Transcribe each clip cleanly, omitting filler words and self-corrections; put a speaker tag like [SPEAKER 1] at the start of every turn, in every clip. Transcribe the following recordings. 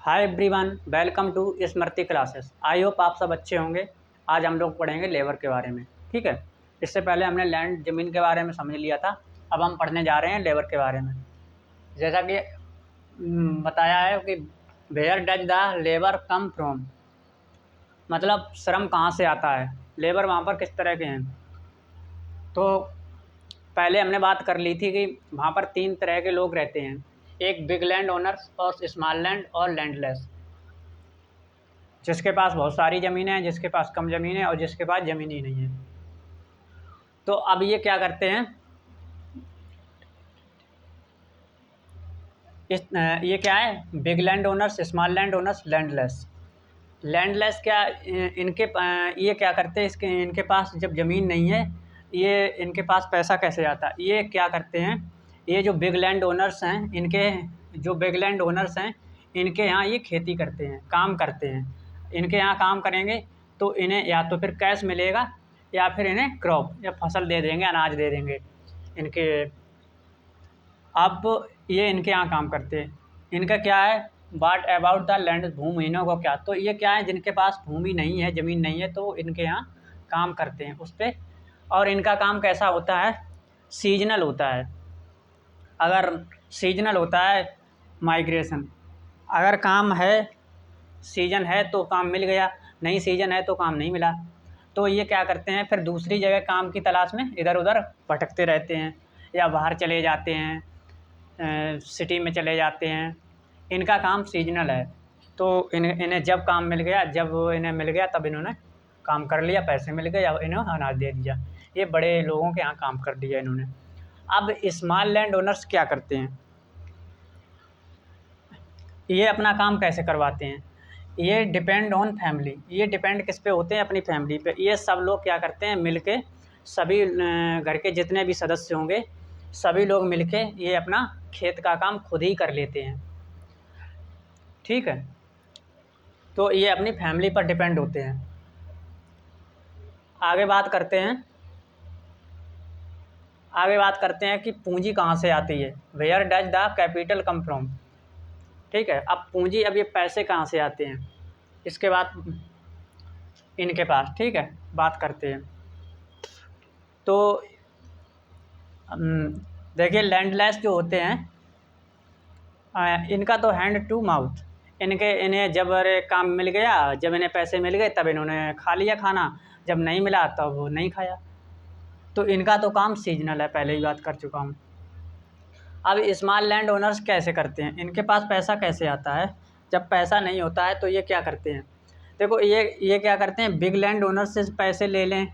[SPEAKER 1] Hi everyone, welcome to Smriti classes. I hope आप सब अच्छे होंगे। आज हम लोग पढ़ेंगे लेबर के बारे में। ठीक है, इससे पहले हमने लैंड ज़मीन के बारे में समझ लिया था। अब हम पढ़ने जा रहे हैं लेबर के बारे में। जैसा कि बताया है कि where does the labour come from, मतलब श्रम कहाँ से आता है, लेबर वहाँ पर किस तरह के हैं। तो पहले हमने बात कर ली थी कि वहाँ पर 3 तरह के लोग रहते हैं, एक बिग लैंड ओनर्स और स्मॉल लैंड और लैंडलेस। जिसके पास बहुत सारी ज़मीन है, जिसके पास कम ज़मीन है और जिसके पास ज़मीन ही नहीं है। तो अब ये क्या करते हैं, ये क्या है, big land owners, small land owners, landless. Landless क्या, ये क्या करते हैं, इनके पास जब ज़मीन नहीं है, ये इनके पास पैसा कैसे आता है। ये क्या करते हैं, ये जो बिग लैंड ओनर्स हैं, इनके यहाँ ये खेती करते हैं, काम करते हैं। इनके यहाँ काम करेंगे तो इन्हें या तो फिर कैश मिलेगा या फिर इन्हें क्रॉप या फसल दे देंगे, अनाज दे देंगे इनके। अब ये इनके यहाँ काम करते हैं। इनका क्या है, वाट अबाउट द लैंड, भूमिहीनों को क्या, तो ये क्या है, जिनके पास भूमि नहीं है, ज़मीन नहीं है, तो इनके यहाँ काम करते हैं उस पर। और इनका काम कैसा होता है, सीजनल होता है। अगर सीजनल होता है, माइग्रेशन, अगर काम है, सीजन है तो काम मिल गया, नहीं सीजन है तो काम नहीं मिला। तो ये क्या करते हैं, फिर दूसरी जगह काम की तलाश में इधर उधर भटकते रहते हैं या बाहर चले जाते हैं, सिटी में चले जाते हैं। इनका काम सीजनल है। तो इन्हें जब काम मिल गया, जब इन्हें मिल गया तब इन्होंने काम कर लिया, पैसे मिल गए या इन्हें अनाज दे दिया। ये बड़े लोगों के यहाँ काम कर दिया इन्होंने। अब स्मॉल लैंड ओनर्स क्या करते हैं, ये अपना काम कैसे करवाते हैं, ये डिपेंड ऑन फैमिली। ये डिपेंड किस पे होते हैं, अपनी फैमिली पे। ये सब लोग क्या करते हैं, मिल के सभी घर के जितने भी सदस्य होंगे, सभी लोग मिल के ये अपना खेत का काम खुद ही कर लेते हैं। ठीक है, तो ये अपनी फैमिली पर डिपेंड होते हैं। आगे बात करते हैं कि पूंजी कहाँ से आती है, where does the capital come from. ठीक है, अब पूंजी, अब ये पैसे कहाँ से आते हैं, इसके बाद इनके पास। ठीक है, बात करते हैं। तो देखिए, लैंडलेस जो होते हैं, इनका तो हैंड टू माउथ। इन्हें जब काम मिल गया, जब इन्हें पैसे मिल गए तब इन्होंने खा लिया खाना, जब नहीं मिला तब वो नहीं खाया। तो इनका तो काम सीजनल है, पहले ही बात कर चुका हूँ। अब स्मॉल लैंड ओनर्स कैसे करते हैं, इनके पास पैसा कैसे आता है। जब पैसा नहीं होता है तो ये क्या करते हैं, देखो ये क्या करते हैं, बिग लैंड ओनर से पैसे ले लें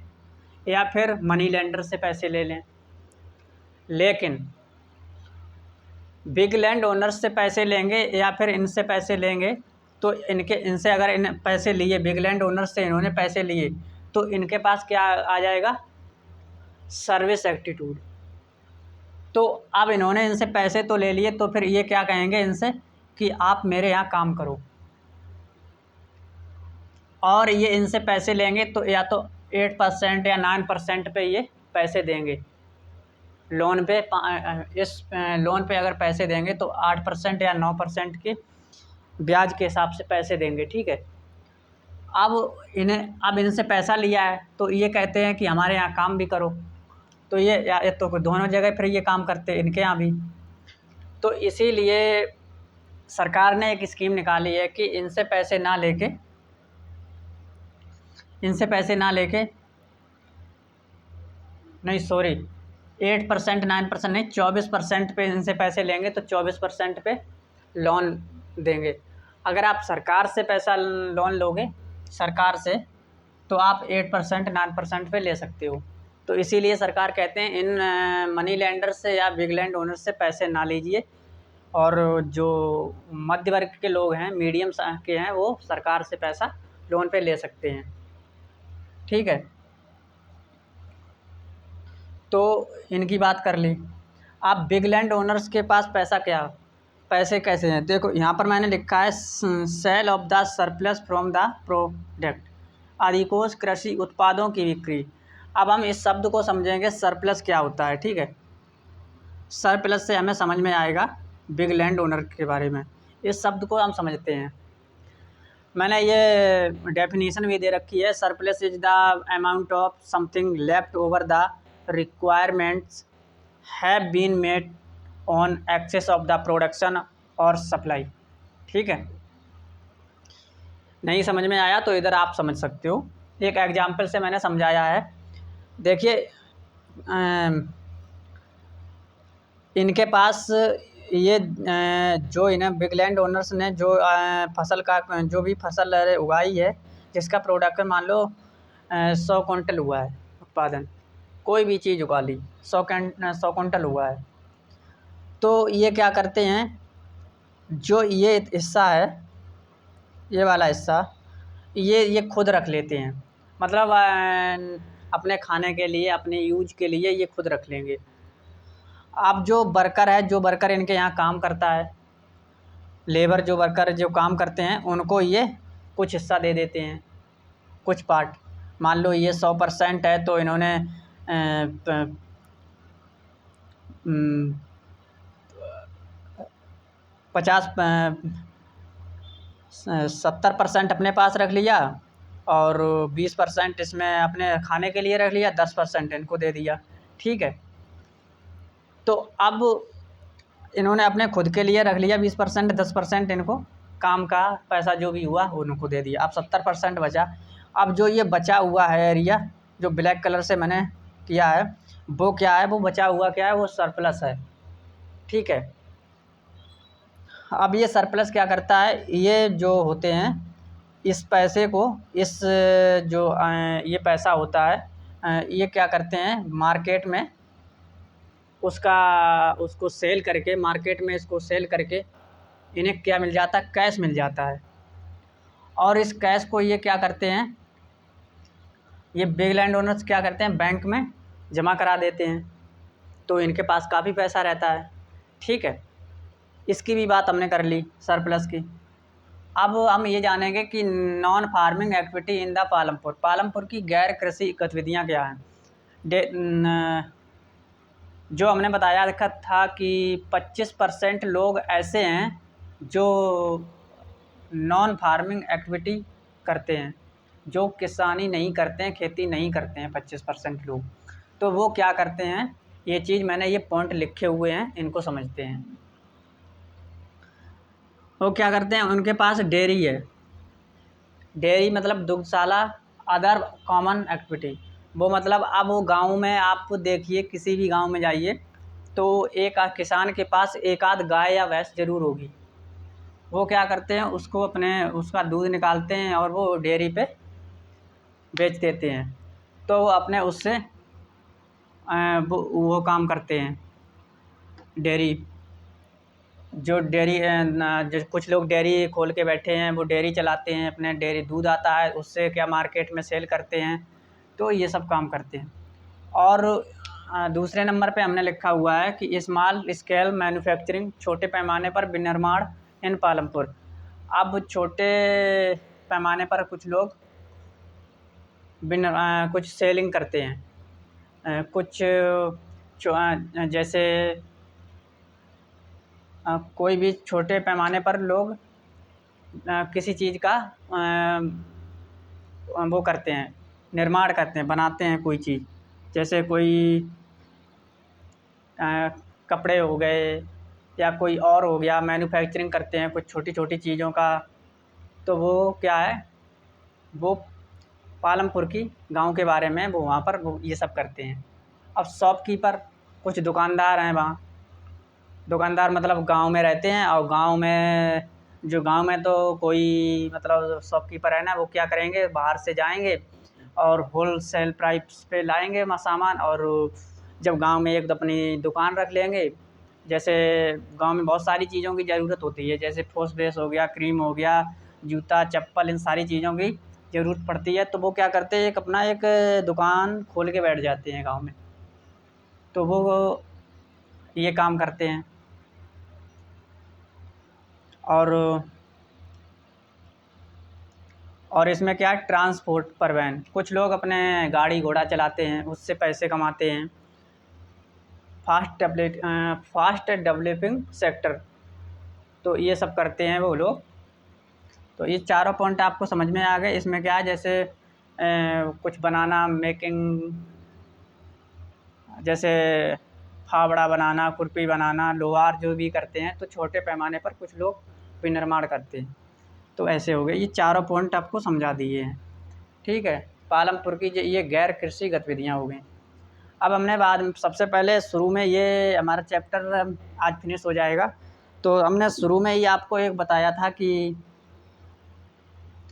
[SPEAKER 1] या फिर मनी लेंडर से पैसे ले लें। लेकिन बिग लैंड ओनर्स से पैसे लेंगे या फिर इनसे पैसे लेंगे तो इनसे अगर इन पैसे लिए, बिग लैंड ओनर्स से इन्होंने पैसे लिए, तो इनके पास क्या आ जाएगा, सर्विस एप्टीट्यूड। तो अब इन्होंने इनसे पैसे तो ले लिए, तो फिर ये क्या कहेंगे इनसे कि आप मेरे यहाँ काम करो। और ये इनसे पैसे लेंगे तो या तो 8% या 9% पे ये पैसे देंगे लोन पे। इस लोन पे अगर पैसे देंगे तो 8% या 9% के ब्याज के हिसाब से पैसे देंगे। ठीक है, अब इनसे पैसा लिया है तो ये कहते हैं कि हमारे यहाँ काम भी करो। तो ये तो दोनों जगह फिर ये काम करते हैं, इनके यहाँ भी। तो इसीलिए सरकार ने एक स्कीम निकाली है कि इनसे पैसे ना लेके नहीं, सॉरी, 8% 9% नहीं, 24% पे इनसे पैसे लेंगे तो 24% पे लोन देंगे। अगर आप सरकार से पैसा लोन लोगे, सरकार से, तो आप 8% 9% पे ले सकते हो। तो इसीलिए सरकार कहते हैं इन मनी लेंडर से या बिग लैंड ओनर से पैसे ना लीजिए, और जो मध्य वर्ग के लोग हैं, मीडियम के हैं, वो सरकार से पैसा लोन पे ले सकते हैं। ठीक है, तो इनकी बात कर ली। आप बिग लैंड ओनर्स के पास पैसे कैसे हैं, देखो यहाँ पर मैंने लिखा है, sale of the surplus from the product, अधिकोष कृषि उत्पादों की बिक्री। अब हम इस शब्द को समझेंगे, सरप्लस क्या होता है। ठीक है, सरप्लस से हमें समझ में आएगा बिग लैंड ओनर के बारे में। इस शब्द को हम समझते हैं। मैंने ये डेफिनेशन भी दे रखी है। Surplus is the amount of something left over the requirements have been made on excess of the production और सप्लाई। ठीक है, नहीं समझ में आया तो इधर आप समझ सकते हो, एक एग्जाम्पल से मैंने समझाया है। देखिए इनके पास ये जो इन्हें बिग लैंड ओनर्स ने जो फसल का जो भी फसल उगाई है, जिसका प्रोडक्शन मान लो 100 कुंटल हुआ है उत्पादन, कोई भी चीज़ उगा ली 100 कुंटल हुआ है, तो ये क्या करते हैं, जो ये हिस्सा है, ये वाला हिस्सा, ये खुद रख लेते हैं। मतलब अपने खाने के लिए, अपने यूज के लिए ये खुद रख लेंगे। अब जो वर्कर इनके यहाँ काम करता है, लेबर जो वर्कर जो काम करते हैं, उनको ये कुछ हिस्सा दे देते हैं, कुछ पार्ट। मान लो ये 100% है तो इन्होंने 70% अपने पास रख लिया और 20% इसमें अपने खाने के लिए रख लिया, 10% इनको दे दिया। ठीक है, तो अब इन्होंने अपने खुद के लिए रख लिया 20%, 10% इनको काम का पैसा जो भी हुआ उनको दे दिया। अब 70% बचा। अब जो ये बचा हुआ है एरिया, जो ब्लैक कलर से मैंने किया है, वो क्या है, वो बचा हुआ क्या है, वो सरप्लस है। ठीक है, अब ये सरप्लस क्या करता है, ये जो होते हैं इस पैसे को, इस जो ये पैसा होता है, ये क्या करते हैं मार्केट में उसको सेल करके, मार्केट में इसको सेल करके इन्हें क्या मिल जाता है, कैश मिल जाता है। और इस कैश को ये क्या करते हैं, ये बिग लैंड ओनर्स क्या करते हैं, बैंक में जमा करा देते हैं, तो इनके पास काफ़ी पैसा रहता है। ठीक है, इसकी भी बात हमने कर ली सरप्लस की। अब हम ये जानेंगे कि non farming activity in the Palampur की गैर कृषि गतिविधियाँ क्या हैं। जो हमने बताया रखा था कि 25% लोग ऐसे हैं जो नॉन फार्मिंग एक्टिविटी करते हैं, जो किसानी नहीं करते हैं, खेती नहीं करते हैं 25% लोग। तो वो क्या करते हैं, ये चीज़ मैंने ये पॉइंट लिखे हुए हैं, इनको समझते हैं। वो क्या करते हैं, उनके पास डेयरी है, डेयरी मतलब दुग्धशाला, अदर कॉमन एक्टिविटी। वो मतलब अब वो गांव में आप देखिए, किसी भी गांव में जाइए तो एक किसान के पास एक आध गाय या भैंस ज़रूर होगी। वो क्या करते हैं, उसको अपने उसका दूध निकालते हैं और वो डेयरी पे बेच देते हैं, तो वो अपने उससे वो काम करते हैं। डेयरी जो डेयरी जो कुछ लोग डेयरी खोल के बैठे हैं, वो डेयरी चलाते हैं, अपने डेयरी दूध आता है उससे क्या मार्केट में सेल करते हैं, तो ये सब काम करते हैं। और दूसरे नंबर पे हमने लिखा हुआ है कि स्मॉल स्केल मैन्युफैक्चरिंग, छोटे पैमाने पर विनिर्माण इन पालमपुर। अब छोटे पैमाने पर कुछ लोग कुछ सेलिंग करते हैं, कुछ जैसे कोई भी छोटे पैमाने पर लोग किसी चीज़ का वो करते हैं, निर्माण करते हैं, बनाते हैं कोई चीज़, जैसे कोई कपड़े हो गए या कोई और हो गया, मैन्युफैक्चरिंग करते हैं कुछ छोटी छोटी चीज़ों का। तो वो क्या है, वो पालमपुर की गांव के बारे में वो वहाँ पर वो ये सब करते हैं। अब शॉपकीपर, कुछ दुकानदार हैं वहाँ, दुकानदार मतलब गांव में रहते हैं, और गांव में तो कोई मतलब शॉपकीपर है ना, वो क्या करेंगे, बाहर से जाएंगे और होलसेल प्राइस पे लाएंगे सामान, और जब गांव में एक अपनी दुकान रख लेंगे। जैसे गांव में बहुत सारी चीज़ों की ज़रूरत होती है, जैसे फेस वॉश हो गया, क्रीम हो गया, जूता चप्पल, इन सारी चीज़ों की ज़रूरत पड़ती है, तो वो क्या करते हैं, एक दुकान खोल के बैठ जाते हैं गांव में, तो वो ये काम करते हैं। और इसमें क्या है, ट्रांसपोर्ट, परिवहन, कुछ लोग अपने गाड़ी घोड़ा चलाते हैं, उससे पैसे कमाते हैं। फास्ट डेवलपिंग सेक्टर, तो ये सब करते हैं वो लोग। तो ये चारों पॉइंट आपको समझ में आ गए। इसमें क्या है, जैसे कुछ बनाना, मेकिंग, जैसे फावड़ा बनाना, खुरपी बनाना, लोहार जो भी करते हैं, तो छोटे पैमाने पर कुछ लोग विनिर्माण करते हैं। तो ऐसे हो गए, ये चारों पॉइंट आपको समझा दिए हैं, ठीक है। पालमपुर की ये गैर कृषि गतिविधियाँ हो गई। अब हमने बाद में सबसे पहले शुरू में ये हमारा चैप्टर आज फिनिश हो जाएगा। तो हमने शुरू में ही आपको एक बताया था कि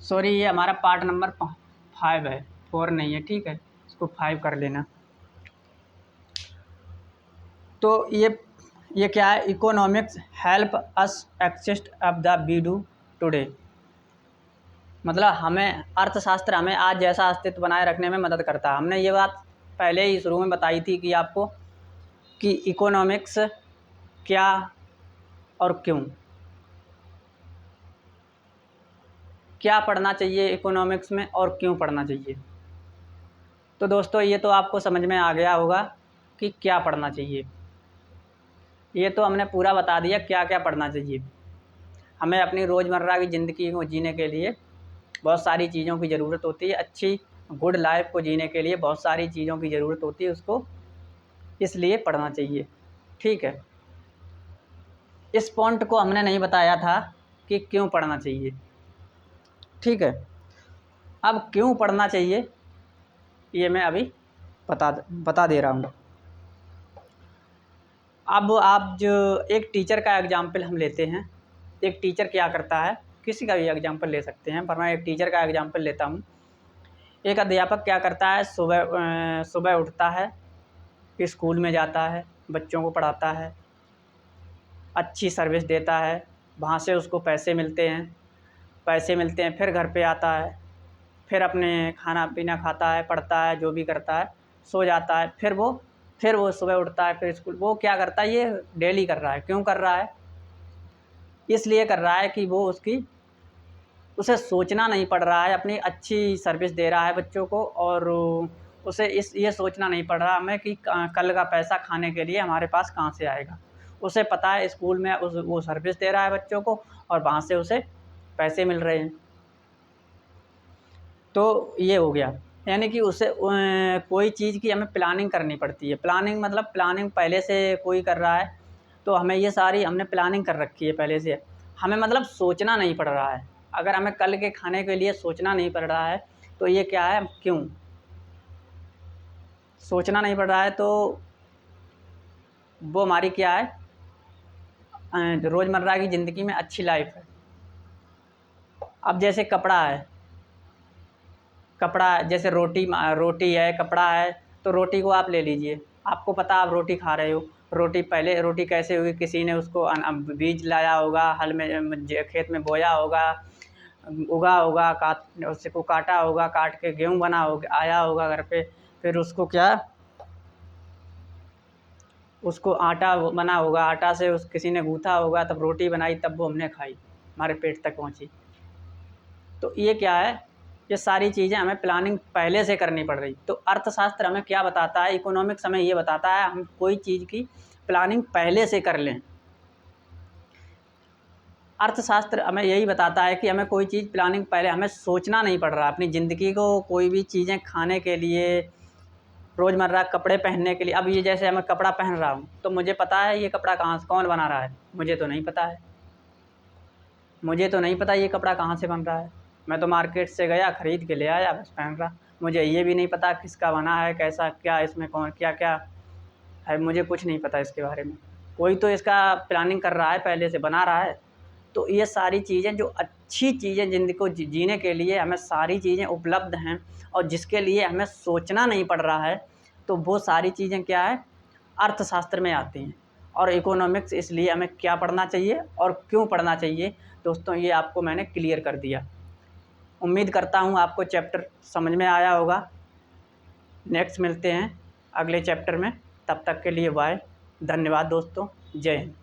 [SPEAKER 1] सॉरी, ये हमारा पार्ट नंबर 5 है, 4 नहीं है, ठीक है, इसको 5 कर लेना। तो ये क्या है, economics help us exist of the we do today. मतलब हमें अर्थशास्त्र हमें आज जैसा अस्तित्व बनाए रखने में मदद करता है। हमने ये बात पहले ही शुरू में बताई थी कि आपको कि इकोनॉमिक्स क्या और क्यों, क्या पढ़ना चाहिए इकोनॉमिक्स में और क्यों पढ़ना चाहिए। तो दोस्तों ये तो आपको समझ में आ गया होगा कि क्या पढ़ना चाहिए। ये तो हमने पूरा बता दिया क्या क्या पढ़ना चाहिए। हमें अपनी रोज़मर्रा की ज़िंदगी को जीने के लिए बहुत सारी चीज़ों की ज़रूरत होती है। अच्छी गुड लाइफ को जीने के लिए बहुत सारी चीज़ों की ज़रूरत होती है, उसको इसलिए पढ़ना चाहिए, ठीक है। इस पॉइंट को हमने नहीं बताया था कि क्यों पढ़ना चाहिए, ठीक है। अब क्यों पढ़ना चाहिए ये मैं अभी बता दे रहा हूँ। अब आप जो एक टीचर का एग्जाम्पल हम लेते हैं, एक टीचर क्या करता है, किसी का भी एग्जाम्पल ले सकते हैं, पर मैं एक टीचर का एग्जाम्पल लेता हूँ। एक अध्यापक क्या करता है, सुबह उठता है, स्कूल में जाता है, बच्चों को पढ़ाता है, अच्छी सर्विस देता है, वहाँ से उसको पैसे मिलते हैं, फिर घर पे आता है, फिर अपने खाना पीना खाता है, पढ़ता है, जो भी करता है, सो जाता है, फिर वो सुबह उठता है, फिर स्कूल। वो क्या करता है, ये डेली कर रहा है। क्यों कर रहा है, इसलिए कर रहा है कि वो उसे सोचना नहीं पड़ रहा है, अपनी अच्छी सर्विस दे रहा है बच्चों को, और उसे ये सोचना नहीं पड़ रहा हमें कि कल का पैसा खाने के लिए हमारे पास कहाँ से आएगा। उसे पता है स्कूल में वो सर्विस दे रहा है बच्चों को और वहाँ से उसे पैसे मिल रहे हैं। तो ये हो गया, यानी कि उसे कोई चीज़ की हमें प्लानिंग करनी पड़ती है। प्लानिंग मतलब प्लानिंग पहले से कोई कर रहा है, तो हमें ये सारी हमने प्लानिंग कर रखी है पहले से। हमें मतलब सोचना नहीं पड़ रहा है। अगर हमें कल के खाने के लिए सोचना नहीं पड़ रहा है तो ये क्या है, क्यों सोचना नहीं पड़ रहा है, तो वो हमारी क्या है, रोज़मर्रा की ज़िंदगी में अच्छी लाइफ है। अब जैसे कपड़ा जैसे रोटी है, कपड़ा है, तो रोटी को आप ले लीजिए, आपको पता आप रोटी खा रहे हो। पहले रोटी कैसे हुई, किसी ने उसको बीज लाया होगा, हल में खेत में बोया होगा, उगा होगा, उसको काटा होगा, काट के गेहूँ बना होगा, आया होगा घर पे, फिर उसको उसको आटा बना होगा, आटा से किसी ने गूँथा होगा, तब रोटी बनाई, तब वो हमने खाई, हमारे पेट तक पहुँची। तो ये क्या है, ये सारी चीज़ें हमें प्लानिंग पहले से करनी पड़ रही। तो अर्थशास्त्र हमें क्या बताता है, इकोनॉमिक्स हमें ये बताता है हम कोई चीज़ की प्लानिंग पहले से कर लें। अर्थशास्त्र हमें यही बताता है कि हमें कोई चीज़ प्लानिंग पहले, हमें सोचना नहीं पड़ रहा अपनी ज़िंदगी को, कोई भी चीज़ें खाने के लिए, रोज़मर्रा कपड़े पहनने के लिए। अब ये जैसे मैं कपड़ा पहन रहा हूँ तो मुझे पता है ये कपड़ा कौन बना रहा है, मुझे तो नहीं पता है। मुझे तो नहीं पता ये कपड़ा कहाँ से बन रहा है। मैं तो मार्केट से गया, ख़रीद के ले आया, बस पहन रहा। मुझे ये भी नहीं पता किसका बना है, कैसा, क्या इसमें कौन क्या क्या है, मुझे कुछ नहीं पता इसके बारे में। कोई तो इसका प्लानिंग कर रहा है, पहले से बना रहा है। तो ये सारी चीज़ें, जो अच्छी चीज़ें ज़िंदगी को जीने के लिए हमें सारी चीज़ें उपलब्ध हैं और जिसके लिए हमें सोचना नहीं पड़ रहा है, तो वो सारी चीज़ें क्या है, अर्थशास्त्र में आती हैं। और इकोनॉमिक्स इसलिए हमें क्या पढ़ना चाहिए और क्यों पढ़ना चाहिए, दोस्तों ये आपको मैंने क्लियर कर दिया। उम्मीद करता हूँ आपको चैप्टर समझ में आया होगा। नेक्स्ट मिलते हैं अगले चैप्टर में, तब तक के लिए बाय, धन्यवाद दोस्तों, जय हिंद।